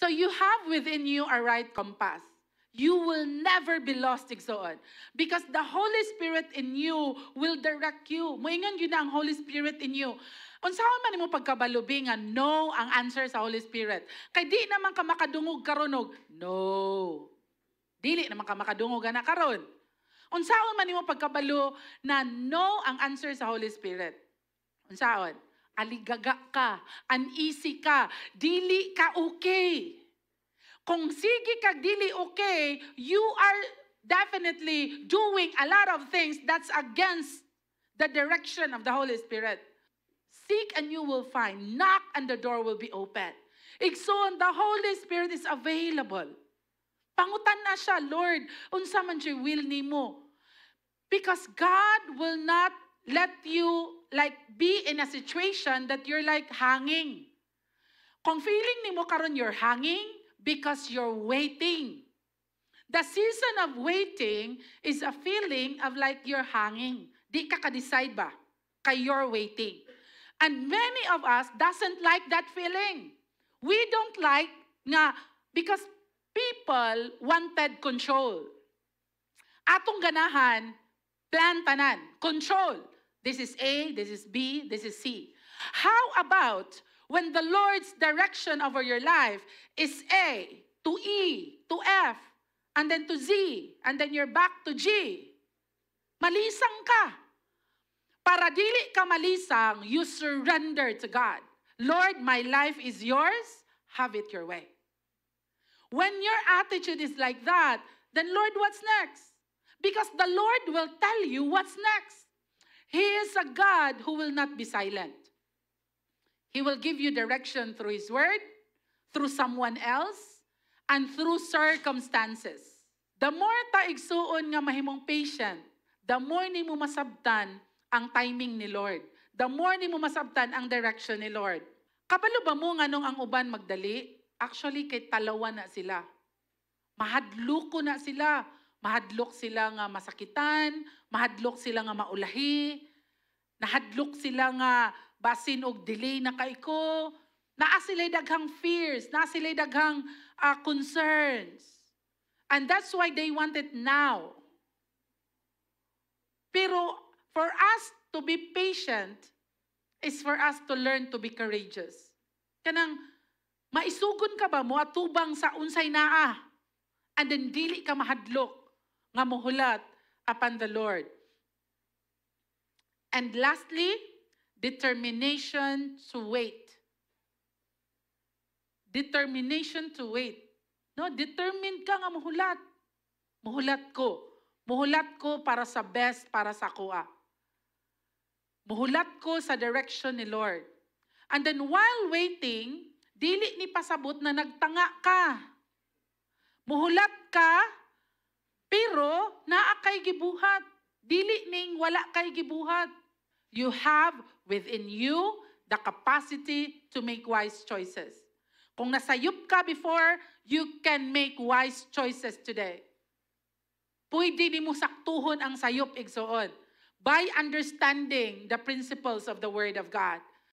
So you have within you a right compass. You will never be lost, igsoon. Because the Holy Spirit in you will direct you. Moingon yun na ang Holy Spirit in you. Unsaon man mo pagkabalubi nga no ang answer sa Holy Spirit. Kay di naman ka makadungog karonog. No. Dili naman ka makadungog na karon. Unsaon man mo pagkabalo na no ang answer sa Holy Spirit. Unsaon? Aligaga ka, uneasy ka, dili ka okay. Kung sige kag dili okay, you are definitely doing a lot of things that's against the direction of the Holy Spirit. Seek and you will find. Knock and the door will be open. Igsoon, the Holy Spirit is available. Pangutan na siya, Lord, unsa man siya will nimo. Because God will not let you like be in a situation that you're like hanging. Kung feeling nimo karon you're hanging, because you're waiting. The season of waiting is a feeling of like you're hanging. Di ka ka-decide ba? Kay you're waiting. And many of us doesn't like that feeling. We don't like nga because people wanted control. Atong ganahan, plan tanan, control. This is A, this is B, this is C. How about when the Lord's direction over your life is A to E to F and then to Z and then you're back to G? Malisang ka. Para dili ka malisang, you surrender to God. Lord, my life is yours. Have it your way. When your attitude is like that, then Lord, what's next? Because the Lord will tell you what's next. He is a God who will not be silent. He will give you direction through His Word, through someone else, and through circumstances. The more ta igsuon nga mahimong patient, the more ni mo masabtan ang timing ni Lord. The more ni mo masabtan ang direction ni Lord. Kabalo ba mo nga nung ang uban magdali? Actually, kay talawa na sila. Mahadloko na sila. Mahadlok sila nga masakitan, mahadlok sila nga maulahi, nahadlok sila nga basin og delay na kay ko, naa sila'y daghang fears, naa sila'y daghang concerns. And that's why they want it now. Pero for us to be patient is for us to learn to be courageous. Kanang maisugon ka ba mo atubang sa unsay naa, and then dili ka mahadlok nga mohulat upon the Lord. And lastly, determination to wait. Determination to wait. No, determined ka nga mohulat. Muhulat ko. Muhulat ko para sa best para sa kuha. Muhulat ko sa direction ni Lord. And then while waiting, dili ni pasabot na nagtanga ka. Muhulat ka, pero naa kay gibuhat. Dili ning wala kay gibuhat. You have within you the capacity to make wise choices. Kung nasayop ka before, you can make wise choices today. Pwede ni mo saktuhon ang sayop igsoon by understanding the principles of the Word of God.